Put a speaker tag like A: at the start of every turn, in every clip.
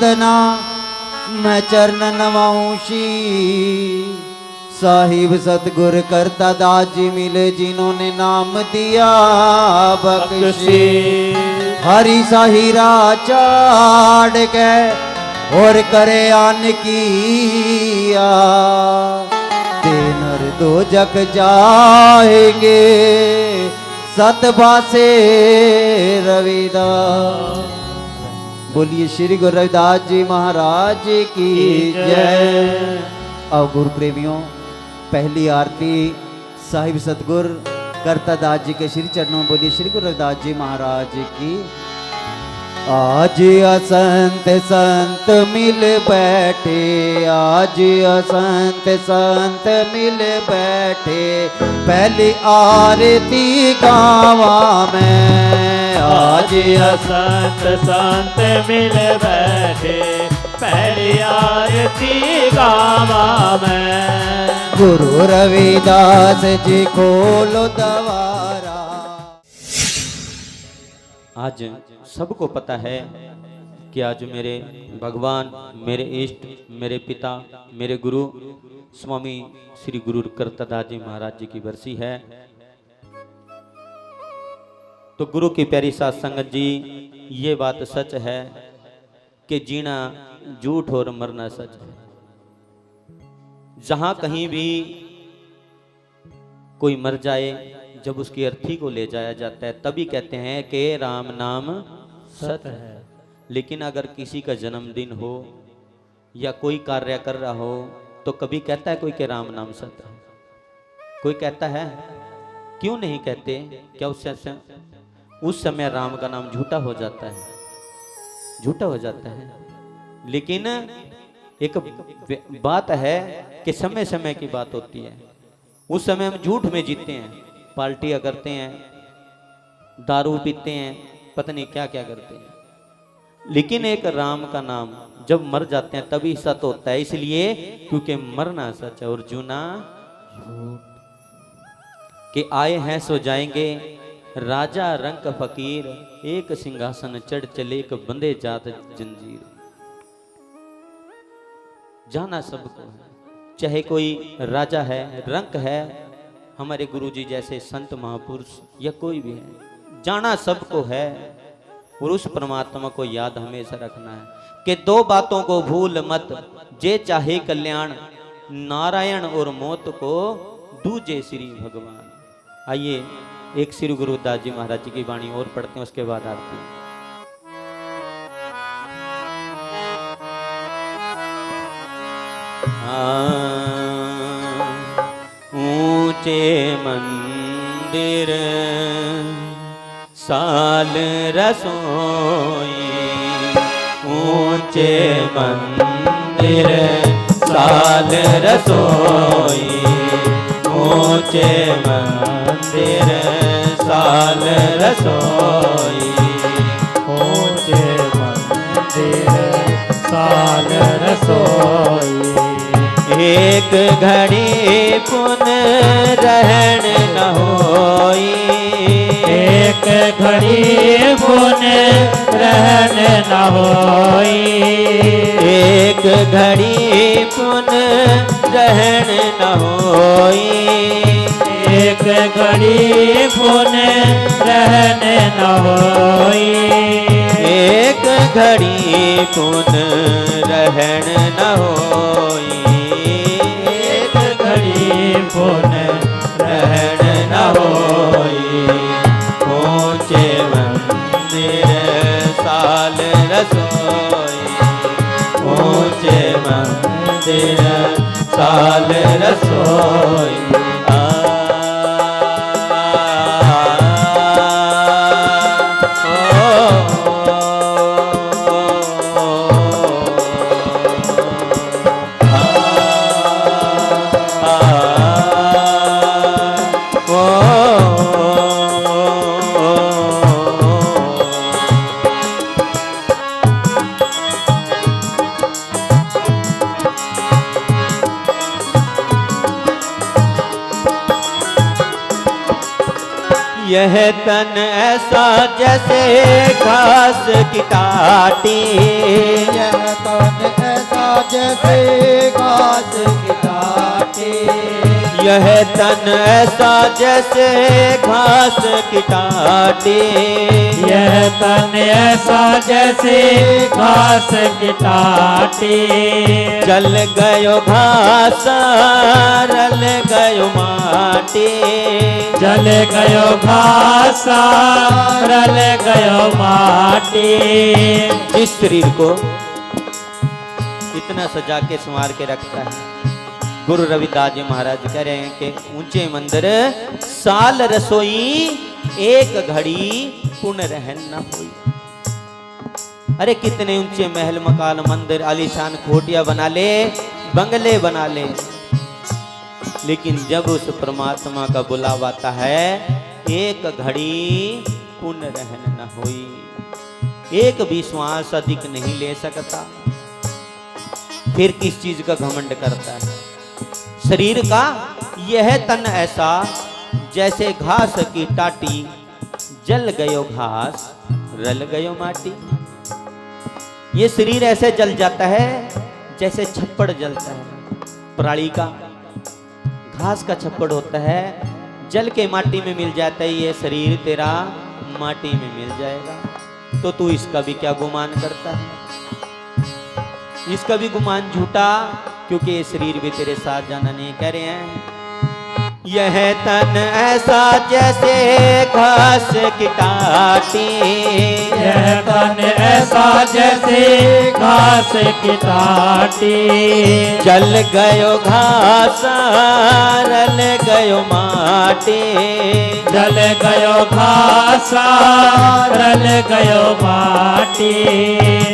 A: वंदना मैं चरण नवाऊंशी। साहिब सतगुर करता दास जी मिले जिन्होंने नाम दिया बख्शी। हरि साहिरा चाड़ के और करे आन किया, नर दो जग जाएंगे सतबासे रविदास। बोलिए श्री गुरु रविदास जी महाराज की जय। अब गुरु प्रेमियों, पहली आरती साहिब सतगुर करता दास जी के श्री चरणों में बोलिए श्री गुरु रविदास जी महाराज की। आज असंत संत मिल बैठे, आज असंत संत मिल बैठे, पहली आरती गावा में।
B: आज असंत संत मिल बैठे, पहली आरती गावा में।
A: गुरु रविदास जी खोलो द्वारा।
C: आज सबको पता है कि आज मेरे भगवान, मेरे इष्ट, मेरे पिता, मेरे गुरु स्वामी श्री गुरु करतादास जी महाराज जी की बरसी है। तो गुरु की प्यारी साथ संगत जी, ये बात सच है कि जीना झूठ और मरना सच है। जहां कहीं भी कोई मर जाए, जब उसकी अर्थी को ले जाया जाता है तभी कहते हैं कि राम नाम सत्य है। लेकिन अगर किसी का जन्मदिन हो या कोई कार्य कर रहा हो तो कभी कहता है कोई कि राम नाम सत्य है? कोई कहता है? क्यों नहीं कहते? क्या उस समय राम का नाम झूठा हो जाता है? झूठा हो जाता है। लेकिन एक बात है कि समय समय की बात होती है। उस समय हम झूठ में जीते हैं, पार्टियां करते हैं, दारू पीते हैं, पता नहीं क्या क्या करते हैं। लेकिन एक राम का नाम जब मर जाते हैं तभी सत्य होता है। इसलिए क्योंकि मरना सच है और जूना के आए हैं सो जाएंगे। राजा रंक फकीर, एक सिंहासन चढ़ चले, एक बंदे जात जंजीर। जाना सबको है, चाहे कोई राजा है, रंक है, हमारे गुरुजी जैसे संत महापुरुष या कोई भी है, जाना सबको है। और उस परमात्मा को याद हमेशा रखना है कि दो बातों को भूल मत, जे चाहे कल्याण, नारायण और मौत को दूजे श्री भगवान। आइए एक श्री गुरुदास जी महाराज जी की वाणी और पढ़ते हैं, उसके बाद आरती। ऊंचे मंदिर साल रसोई, ऊंचे मंदिर साल रसोई, ऊंचे मंदिर साल रसोई,
B: ऊंचे मंदिर साल रसोई।
C: एक घड़ी पुन रहन न होई,
B: एक घड़ी पुन रहन न होई,
C: एक घड़ी पुन रहन न होई,
B: एक घड़ी पुन रहन न होई,
C: एक घड़ी पुन रहन न होई,
B: एक घड़ी पुन
C: रहन न होई। ऊंचे मंदिर साल रसोई, ऊंचे मंदिर साल रसोई। यह तन ऐसा जैसे घास की टाटी,
A: यह तन ऐसा जैसे घास की टाटी।
C: यह तन ऐसा जैसे घास की टाटी।
B: यह तन ऐसा जैसे घास की टाटी।
C: जल गयो घास रल गयो माटी।
B: जल गयो घास रल गयो माटी।
C: जिस शरीर को इतना सजा के संवार के रखता है, गुरु रविदास जी महाराज कह रहे हैं कि ऊंचे मंदिर साल रसोई, एक घड़ी पुण्य रहन न होई। अरे कितने ऊंचे महल मकान मंदिर आलीशान कोठिया बना ले, बंगले बना ले, लेकिन जब उस परमात्मा का बुलावा आता है, एक घड़ी पुण्य रहन न होई। एक भी श्वास अधिक नहीं ले सकता। फिर किस चीज का घमंड करता है? शरीर का यह तन ऐसा जैसे घास की टाटी। जल गयो घास रल गयो माटी। ये शरीर ऐसे जल जाता है जैसे छप्पड़ जलता है। पराली का घास का छप्पड़ होता है, जल के माटी में मिल जाता है। ये शरीर तेरा माटी में मिल जाएगा। तो तू इसका भी क्या गुमान करता है? इसका भी गुमान झूठा, क्योंकि ये शरीर भी तेरे साथ जाना नहीं। कह रहे हैं यह तन ऐसा जैसे घास की टाटी।
B: यह तन ऐसा जैसे घास की टाटी।
C: जल गयो घास रल गयो माटी।
B: जल गयो घास रल गयो माटी।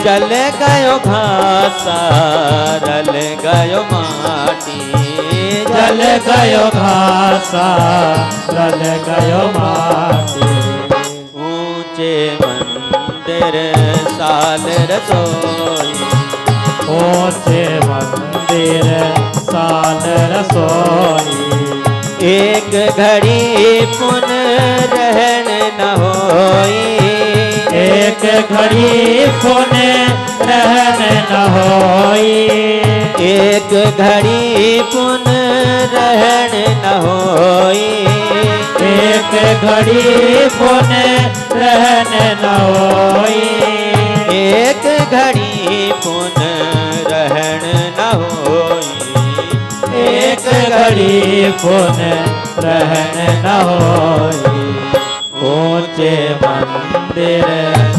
C: जल गयो घास रल गयो माटी।
B: जल गयो घास रल गयो माटी।
C: ऊंचे मंदिर साल रसोई।
B: ऊंचे मंदिर साल रसोई।
C: एक घड़ी पुण्य रहन न होई।
B: एक घड़ी पुण्य रहन न होई।
C: एक घड़ी पुण्य रहन न होई।
B: एक घड़ी पुण्य रहन न होई।
C: एक घड़ी पुण्य रहन न होई।
B: एक घड़ी पुण्य रहन न होई। ऊंचे मंदिर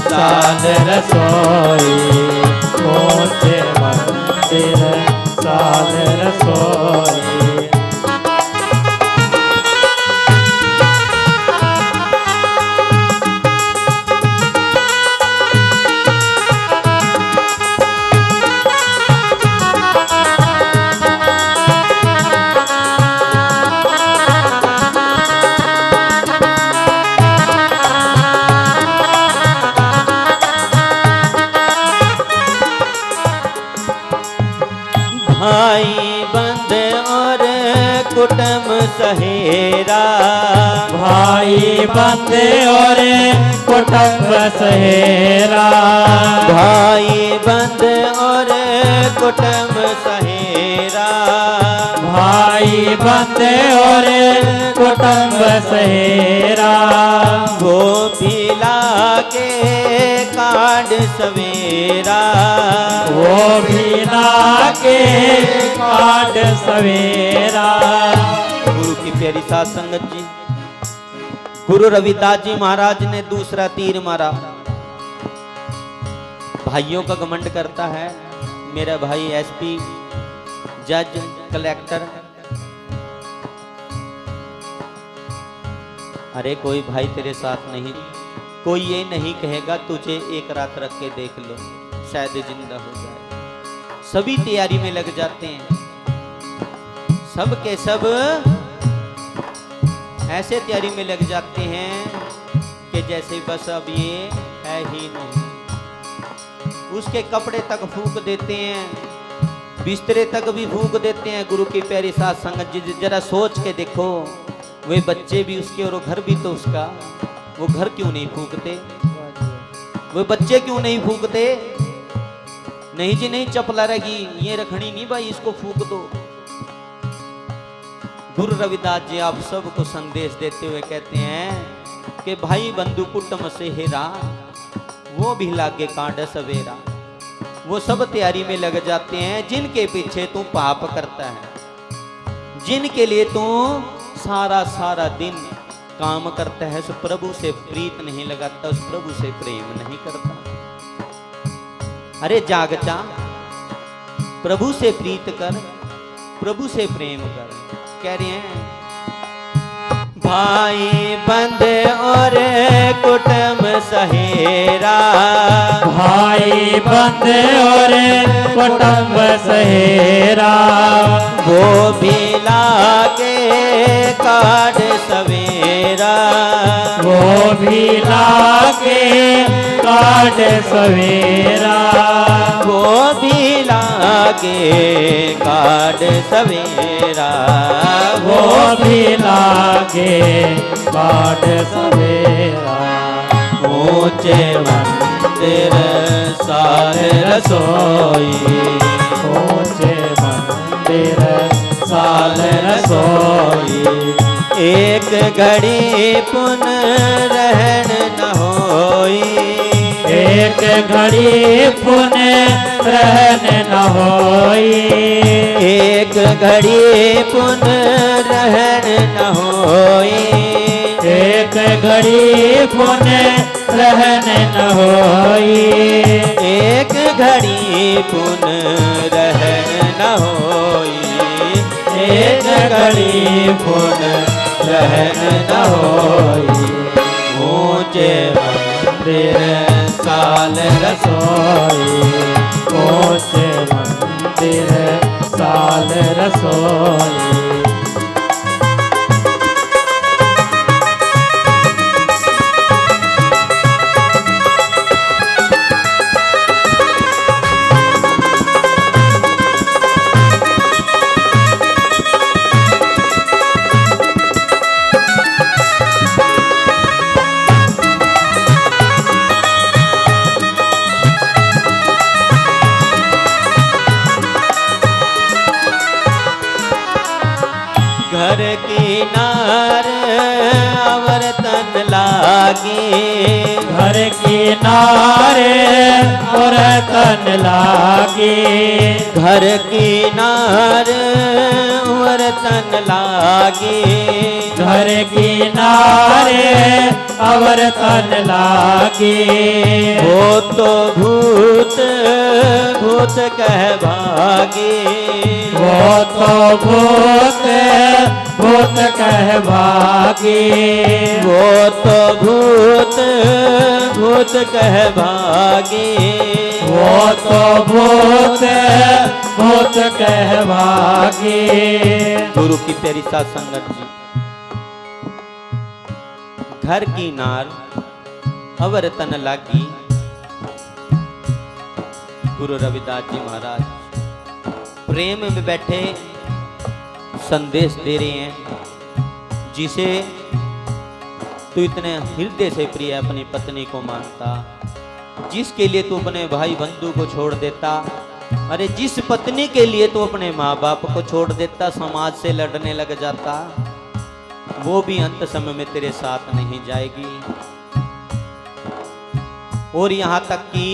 B: साल रसोई। ऊंचे मंदिर साल रसोई।
C: भाई बंद और कुटुंब सहेरा।
B: भाई बंद और कुटुंब सहेरा।
C: भाई बंद और कुटुंब सहेरा।
B: भाई बंद और कुटुंब सहेरा।
C: वो भी लाके काट सवेरा।
B: वो भी लाके काट सवेरा।
C: गुरु की प्यारी साध संगत जी, गुरु रविदास जी महाराज ने दूसरा तीर मारा। भाइयों का घमंड करता है, मेरा भाई एसपी, जज, कलेक्टर। अरे कोई भाई तेरे साथ नहीं, कोई ये नहीं कहेगा तुझे एक रात रख के देख लो शायद जिंदा हो जाए। सभी तैयारी में लग जाते हैं, सब के सब ऐसे तैयारी में लग जाते हैं कि जैसे बस अब ये है ही नहीं। उसके कपड़े तक फूंक देते हैं, बिस्तरे तक भी फूंक देते हैं। गुरु की प्यारी साध संगत जी, जरा सोच के देखो, वे बच्चे भी उसके और वो घर भी तो उसका, वो घर क्यों नहीं फूंकते? वो बच्चे क्यों नहीं फूंकते? नहीं जी नहीं, चपला रहेगी, ये रखनी नहीं भाई, इसको फूक दो। गुरु रविदास जी आप सबको संदेश देते हुए कहते हैं कि भाई बंधु कुटुंब से हेरा, वो भी लागे कांड सवेरा। वो सब तैयारी में लग जाते हैं जिनके पीछे तू पाप करता है, जिनके लिए तू सारा सारा दिन काम करता है, उस प्रभु से प्रीत नहीं लगाता, उस प्रभु से प्रेम नहीं करता। अरे जाग जा, प्रभु से प्रीत कर, प्रभु से प्रेम कर। कह रहे हैं भाई बंद और कुटुंब सहेरा,
B: भाई बंद और कुटुंब सहेरा,
C: वो भी लागे काट सवेरा,
B: वो भी लागे काट सवेरा,
C: वो भी लागे काट सवेरा,
B: वो भी लागे काट सवेरा।
C: ऊंचे मंदिर सार रसोई,
B: ऊंचे मंदिर साल
C: रसोई, एक घड़ी पुन रहन न होई,
B: एक घड़ी पुण्य रहन न होई,
C: एक घड़ी पुन रहन न होई,
B: एक घड़ी पुण्य रहन न होई,
C: एक घड़ी पुन रहन न होई, एक घड़ी पुन रहन न होई। ऊंचे मंदिर साल रसोई,
B: ऊंचे मंदिर साल रसोई।
C: घर किनार अवर्तन लागे,
B: घर किनारे और तन लागे,
C: घर किनार अवर्तन लागे,
B: घर किनारे अवर तन लागे,
C: वो तो भूत भूत कह भागे,
B: वो तो भूत भूत कह भागे,
C: वो तो भूत भूत कह भागे,
B: वो तो भूत भूत कह भागे।
C: गुरु की प्यारी साथ संगत जी, घर की नार अवर तन लागी। गुरु रविदास जी महाराज प्रेम में बैठे संदेश दे रहे हैं, जिसे तू इतने हृदय से प्रिय अपनी पत्नी को मानता, जिसके लिए तू अपने भाई बंधु को छोड़ देता, अरे जिस पत्नी के लिए तू अपने माँ बाप को छोड़ देता, समाज से लड़ने लग जाता, वो भी अंत समय में तेरे साथ नहीं जाएगी। और यहाँ तक कि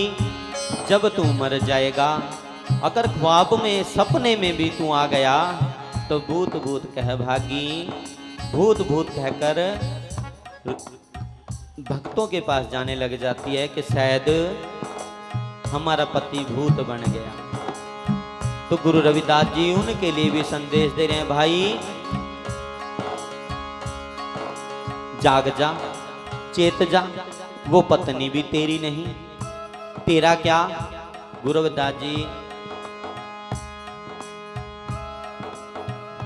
C: जब तू मर जाएगा, अगर ख्वाब में सपने में भी तू आ गया तो भूत भूत कह भागी, भूत भूत कहकर भक्तों के पास जाने लग जाती है कि शायद हमारा पति भूत बन गया। तो गुरु रविदास जी उनके लिए भी संदेश दे रहे हैं, भाई जाग जा, चेत जा, वो पत्नी भी तेरी नहीं, तेरा क्या। गुरु रविदास जी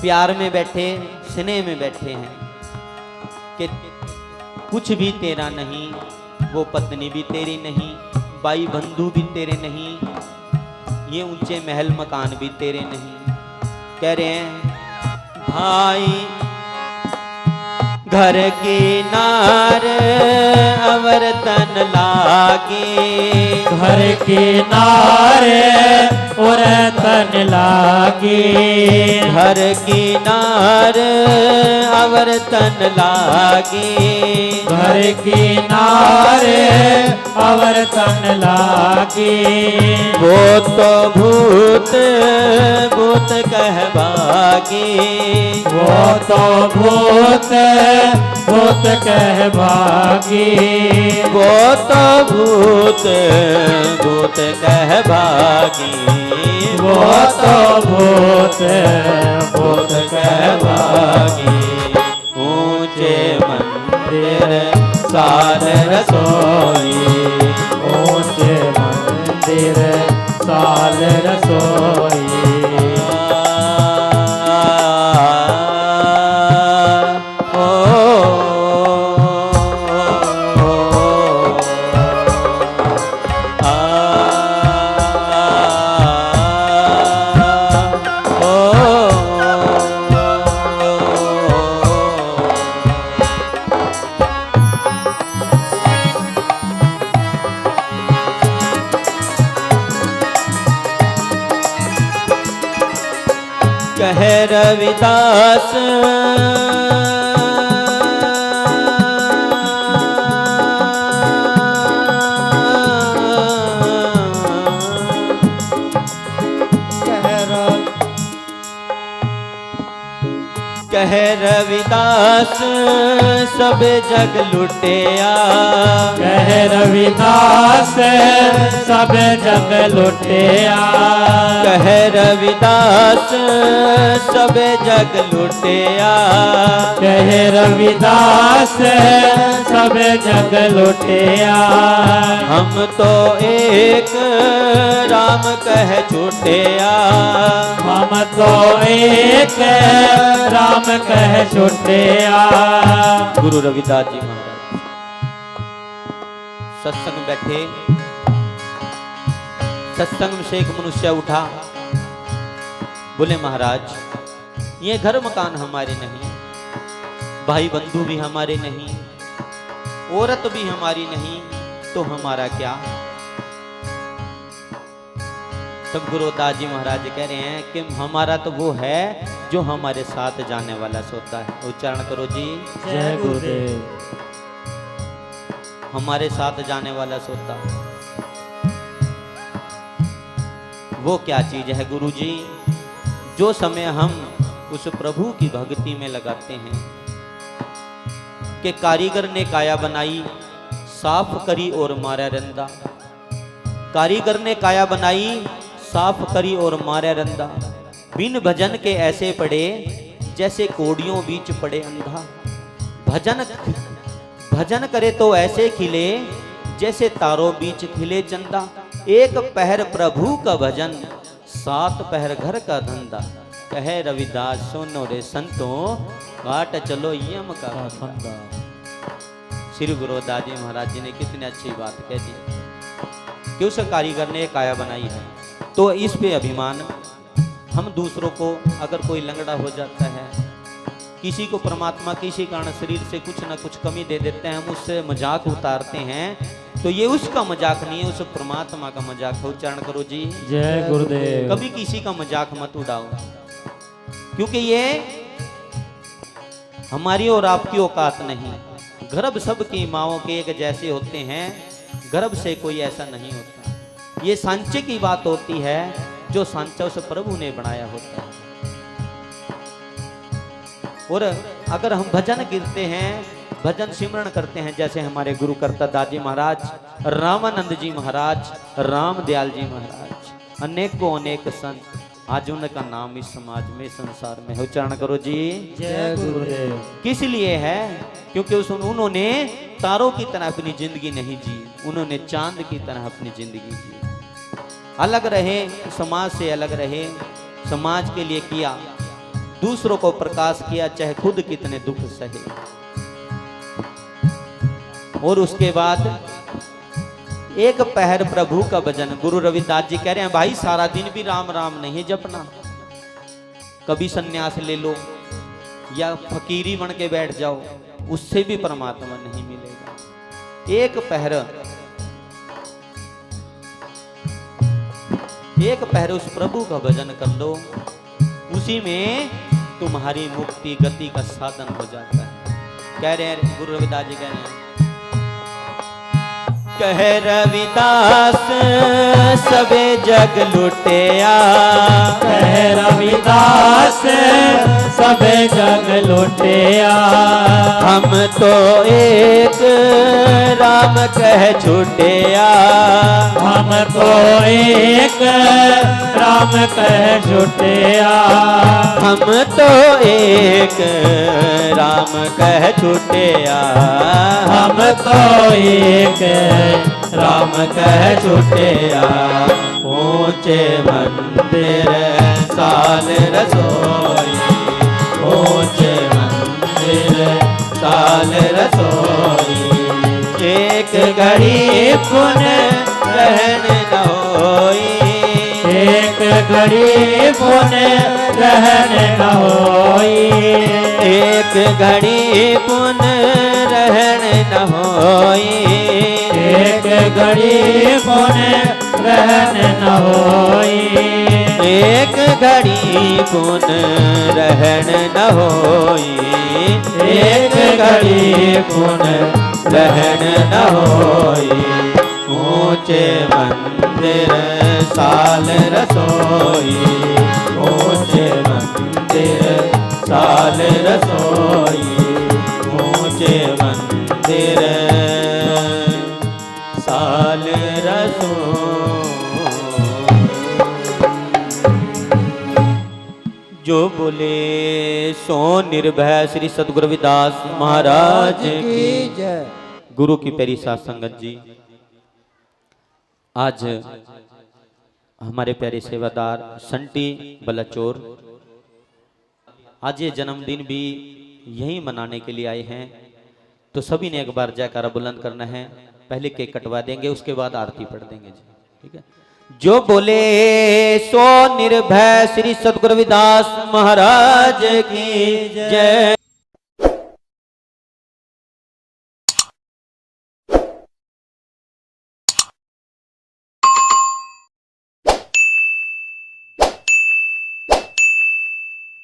C: प्यार में बैठे, स्नेह में बैठे हैं कि कुछ भी तेरा नहीं, वो पत्नी भी तेरी नहीं, भाई बंधु भी तेरे नहीं, ये ऊंचे महल मकान भी तेरे नहीं। कह रहे हैं भाई घर की नार अवर तन लागी,
B: घर किनारे और तन लागी,
C: घर की नार अवर तन लागी,
B: घर किनारे अवर तन लागी।
C: वो तो भूत भूत कहभागी,
B: वो तो भूत भूत कहभागी,
C: वो तो भूत भूत कहभागी,
B: वो तो भूत
C: भूत कहभागी। ऊंचे मंदिर सार रसोई,
B: ऊंचे मंदिर साल रसोई।
C: कह रविदास कह रविदास सब जग लुटिया,
B: कह रविदास सब जग लुटिया,
C: कह रविदास सब जग लुटिया,
B: कह रविदास सब जग लुटिया।
C: हम तो एक राम कह छुटिया,
B: हम तो एक राम कह छुटिया।
C: गुरु रविदास जी महाराज सत्संग बैठे, सत्संग से एक मनुष्य उठा, बोले महाराज ये घर मकान हमारे नहीं, भाई बंधु भी हमारे नहीं, औरत भी हमारी नहीं, तो हमारा क्या। तब गुरुदास जी महाराज कह रहे हैं कि हमारा तो वो है जो हमारे साथ जाने वाला सोता है। उच्चारण करो जी।
B: जय गुरुदेव।
C: हमारे साथ जाने वाला सोता, वो क्या चीज है गुरु जी? जो समय हम उस प्रभु की भक्ति में लगाते हैं कि कारीगर ने काया बनाई, साफ करी और मारा रंदा। कारीगर ने काया बनाई, साफ करी और मारा रंदा। बिन भजन के ऐसे पड़े जैसे कोड़ियों बीच पड़े अंधा। भजन भजन करे तो ऐसे खिले जैसे तारों बीच खिले चंदा। एक पहर प्रभु का भजन, 7 पहर घर का धंधा। कहे रविदास सुनो रे संतों, काट चलो यम का फंदा। श्री गुरुदास जी महाराज जी ने कितनी अच्छी बात कह दी कि उस कारीगर ने काया बनाई है, तो इस पे अभिमान। हम दूसरों को अगर कोई लंगड़ा हो जाता है, किसी को परमात्मा किसी कारण शरीर से कुछ ना कुछ कमी दे देते हैं, हम उससे मजाक उतारते हैं, तो ये उसका मजाक नहीं है, उस परमात्मा का मजाक है। उच्चारण करो जी।
B: जय गुरुदेव।
C: कभी किसी का मजाक मत उड़ाओ, क्योंकि ये हमारी और आपकी औकात नहीं। गर्भ सबकी माओं के एक जैसे होते हैं, गर्भ से कोई ऐसा नहीं होता। ये सांचे की बात होती है, जो सांचा उस प्रभु ने बनाया होता है। और अगर हम भजन गिरते हैं, भजन सिमरण करते हैं, जैसे हमारे गुरु करता दास जी महाराज, रामानंद जी महाराज, रामदयाल जी महाराज, अनेकों अनेक संत, आज उनका नाम इस समाज में संसार में है। उच्चारण करो जी।
B: जय गुरुदेव।
C: किस लिए है? क्योंकि उन्होंने तारों की तरह अपनी जिंदगी नहीं जी, उन्होंने चांद की तरह अपनी जिंदगी जी। अलग रहे, समाज से अलग रहे, समाज के लिए किया, दूसरों को प्रकाश किया, चाहे खुद कितने दुख सहे। और उसके बाद एक पहर प्रभु का भजन। गुरु रविदास जी कह रहे हैं, भाई सारा दिन भी राम राम नहीं जपना, कभी सन्यास ले लो या फकीरी बन के बैठ जाओ, उससे भी परमात्मा नहीं मिलेगा। एक पहर उस प्रभु का भजन कर लो, उसी में तुम्हारी मुक्ति गति का साधन हो जाता है। कह रहे हैं गुरु रविदास जी, कह रहे हैं, कह रविदास सबे जग लुटिया,
B: कह रविदास सबे जग लुटिया,
C: हम तो एक राम कह छुटिया,
B: हम तो एक राम कह छुटिया,
C: हम तो एक राम कह छुटिया,
B: हम तो एक
C: राम कह छुटिया। ऊंचे मंदिर साल रसोई, ऊंचे मंदिर साल रसोई, एक घड़ी पुण्य रहन न होई,
B: एक घड़ी पुण्य रहन न होई,
C: एक घड़ी पुण्य रहन न होई,
B: एक घड़ी पुण्य रहन न होई,
C: एक घड़ी पुण्य रहन न होई, एक घड़ी पुण्य रहन न होई। ऊंचे मंदिर साल रसोई, ऊंचे मंदिर साल रसोई, ऊंचे मंदिर साल रसोई। जो बोले सो निर्भय श्री सद्गुरु रविदास महाराज की
A: जय।
C: गुरु की प्यारी साथ संगत जी, आज हमारे प्यारे सेवादार संटी बलाचौर आज ये जन्मदिन भी यही मनाने के लिए आए हैं, तो सभी ने एक बार जयकारा बुलंद करना है। पहले केक कटवा देंगे, उसके बाद आरती पढ़ देंगे जी, ठीक है। जो बोले सो निर्भय श्री सद्गुरु रविदास महाराज की जय।